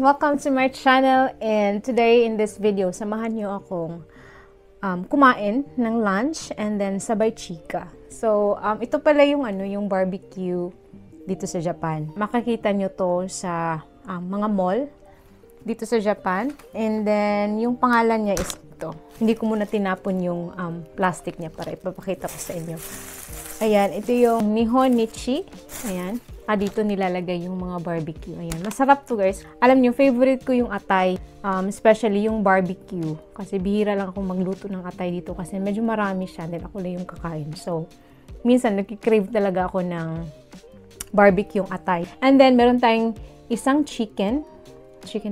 Welcome to my channel, and today in this video, samahan niyo akong kumain ng lunch and then sabay chika. So, ito pala yung yung barbecue dito sa Japan. Makikita niyo to sa mga mall dito sa Japan, and then yung pangalan niya is ito. Hindi ko muna tinapon yung plastic niya para ipapakita ko sa inyo. Ayan, ito yung Nihonichi. Ayan. Dito nilalagay yung mga barbecue. Ayan. Masarap to, guys. Alam niyo, favorite ko yung atay. Especially yung barbecue. Kasi bihira lang akong magluto ng atay dito kasi medyo marami siya. Then ako lang yung kakain. So, minsan nagkikrave talaga ako ng barbecue yung atay. And then, meron tayong isang chicken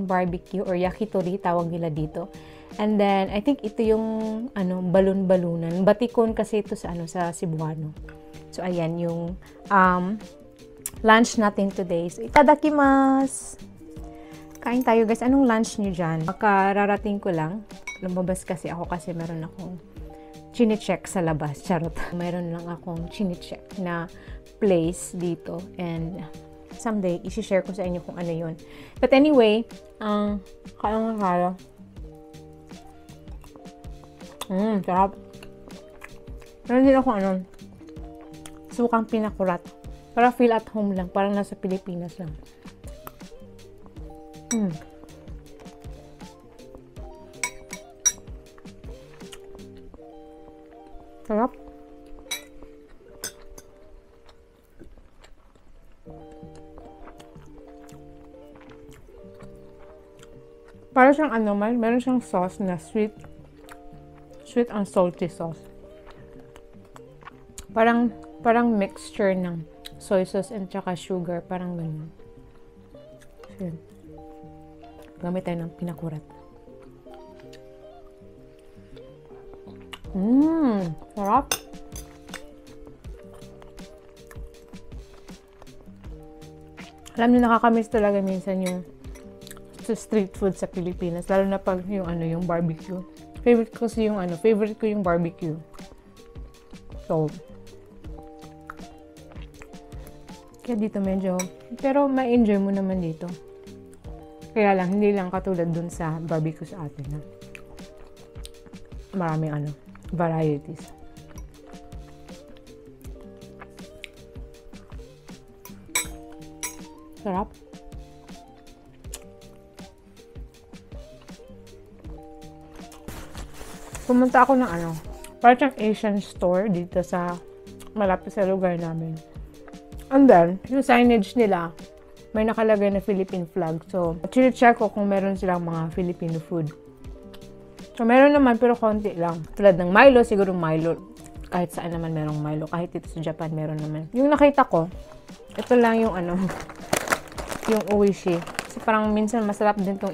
barbecue or yakitori, tawag nila dito. And then, I think ito yung balon-balunan. Batikon kasi ito sa sa Cebuano. So, ayan yung lunch natin today. So, itadakimasu! Kain tayo, guys. Anong lunch niyo dyan? Makararating ko lang. Lumabas kasi ako kasi meron akong chine-check sa labas. Charot. Meron lang akong chine-check na place dito. And someday, isi-share ko sa inyo kung ano yun. But anyway, kain nga tayo. Sarap. Meron din ako sukang pinakurat. Para feel at home lang. Parang nasa Pilipinas lang. Sarap. Para siyang meron siyang sauce na sweet and salty sauce. Parang mixture ng soy sauce and tsaka sugar. Parang ganyan. So, yun. Gamit tayo ng pinakurat. Sarap. Alam niyo, nakakamiss talaga minsan yung street food sa Pilipinas. Lalo na pag yung yung barbecue. Favorite ko yung barbecue. So, kaya dito medyo, pero ma-enjoy mo naman dito. Kaya lang, hindi lang katulad dun sa barbecue sa atin na maraming varieties. Sarap. Pumunta ako ng parang Asian store dito sa malapit sa lugar namin. And then, yung signage nila, may nakalagay na Philippine flag. So, check ko kung meron silang mga Filipino food. So, meron naman, pero konti lang. Tulad ng Milo, siguro Milo. Kahit saan naman merong Milo. Kahit dito sa Japan, meron naman. Yung nakita ko, ito lang yung yung Oishi. Kasi parang minsan masarap din itong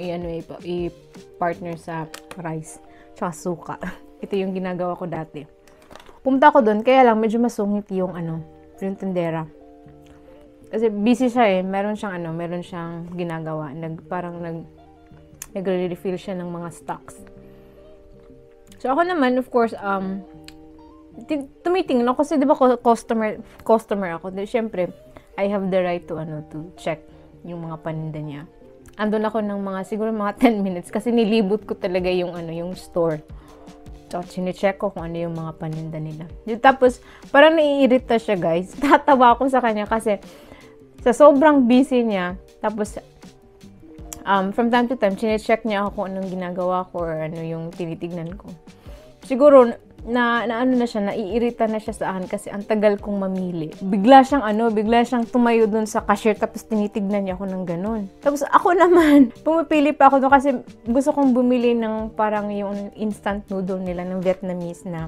i-partner sa rice. Tsaka suka. Ito yung ginagawa ko dati. Pumunta ko doon, kaya lang medyo masungit yung yung tendera. Kasi busy siya meron siyang ginagawa. Nagre-refill siya ng mga stocks. So ako naman, of course, tumitingin ako kasi 'di ba customer ako. Siyempre, I have the right to check yung mga paninda niya. Andun ako ng siguro mga 10 minutes kasi nilibot ko talaga yung yung store. So, chine-check ko kung ano yung mga paninda nila. Tapos, parang naiirita siya, guys. Tatawa ako sa kanya kasi sa sobrang busy niya, tapos from time to time, chine-check niya ako kung anong ginagawa ko or yung tinitignan ko. Siguro, naiirita na siya sa akin kasi ang tagal kong mamili. Bigla siyang tumayo dun sa cashier tapos tinitignan niya ako ng ganun. Tapos ako naman, pumipili pa ako dun kasi gusto kong bumili ng parang yung instant noodle nila, ng Vietnamese na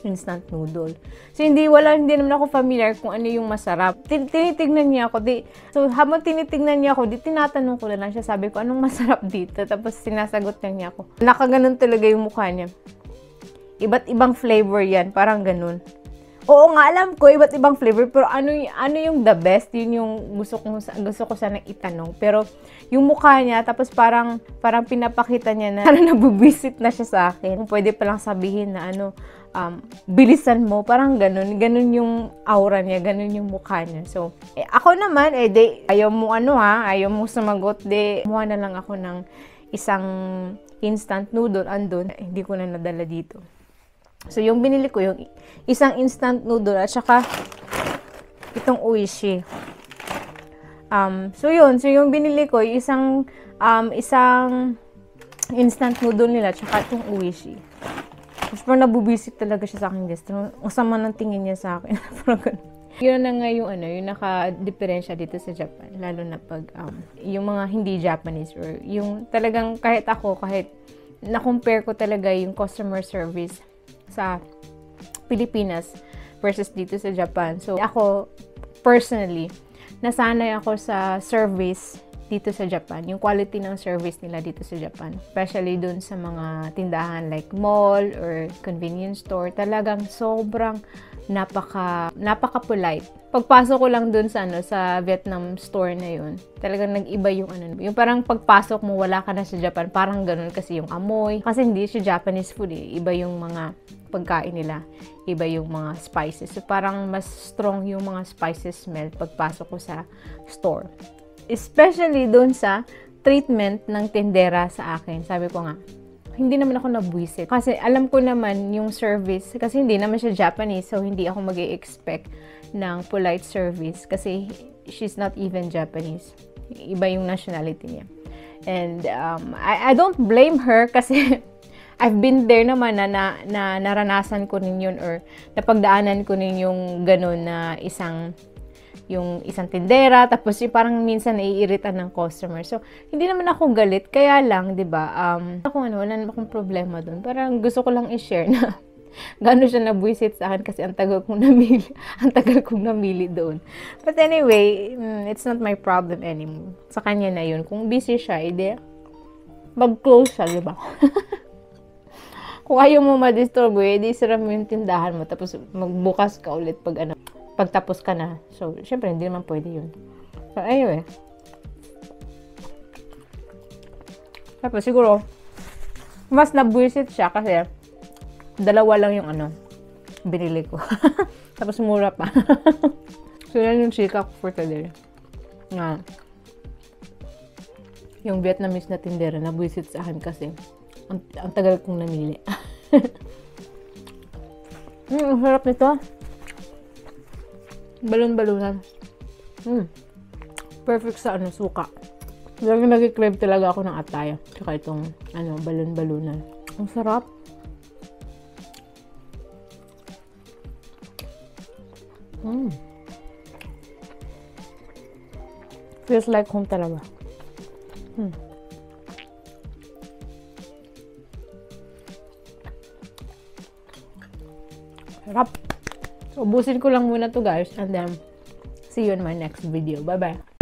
instant noodle. So hindi naman ako familiar kung ano yung masarap. Tinitignan niya ako. So habang tinitignan niya ako, tinatanong ko lang siya, sabi ko, anong masarap dito? Tapos sinasagot niya ako. Nakaganon talaga yung mukha niya. Iba't ibang flavor yan. Parang ganun. Oo nga, alam ko, iba't ibang flavor. Pero ano yung the best? Yun yung gusto ko sanang itanong. Pero yung mukha niya, tapos parang pinapakita niya na nabubisit na siya sa akin. Pwede palang sabihin na bilisan mo, parang ganun yung aura niya, ganun yung mukha niya. So, ako naman, ayaw mo ayaw mo sumagot, kumuha na lang ako ng isang instant noodle, andun, hindi ko na nadala dito. So, yung binili ko, yung isang instant noodle, at saka, itong Oishi. So, yung binili ko, isang instant noodle nila, at saka itong Oishi. Pero nabubisit talaga siya sa akin, guys. Ang sama ng tingin niya sa akin. Yun na nga yung yung naka-diferensya dito sa Japan. Lalo na pag yung mga hindi Japanese or yung talagang kahit na-compare ko talaga yung customer service sa Pilipinas versus dito sa Japan. So, ako, personally, nasanay ako sa service dito sa Japan, yung quality ng service nila dito sa Japan. Especially dun sa mga tindahan like mall or convenience store, talagang sobrang napaka-polite. Pagpasok ko lang dun sa Vietnam store na yun, talagang nag-iba yung parang pagpasok mo, wala ka na sa Japan, parang ganun kasi yung amoy. Kasi hindi siya Japanese food iba yung mga pagkain nila, iba yung mga spices. So parang mas strong yung mga spices smell pagpasok ko sa store. Especially doon sa treatment ng tindera sa akin. Sabi ko nga, hindi naman ako nabwisit. Kasi alam ko naman yung service, kasi hindi naman siya Japanese, so hindi ako mag-i-expect ng polite service kasi she's not even Japanese. Iba yung nationality niya. And I don't blame her kasi I've been there naman na naranasan ko rin yun or napagdaanan ko rin yung ganun na isang tindera, tapos yung parang minsan naiiritan ng customer. So, hindi naman ako galit, kaya lang, di ba, wala naman akong problema doon. Parang gusto ko lang i-share na gano'n siya nabwisit sa akin kasi ang tagal kong namili doon. But anyway, it's not my problem anymore. Sa kanya na yun. Kung busy siya, mag-close siya, di ba? Kung ayaw mo ma-disturb, sira mo yung tindahan mo, tapos magbukas ka ulit pagtapos ka na. So, syempre, hindi naman pwede yun. So, anyway. Tapos, siguro, mas nabwisit siya kasi dalawa lang yung binili ko. Tapos, mura pa. So, yan yung chika ko for today. Yung Vietnamese na tindera, nabwisit sa akin kasi ang tagal kong namili. Ang sarap nito. Balon-balunan. Perfect sa suka. Lagi nag-crave talaga ako ng ataya. Tsaka itong balon-balunan. Ang sarap. Feels like home talaga. Sarap. So, ubusin ko lang muna to guys. And then, see you in my next video. Bye-bye.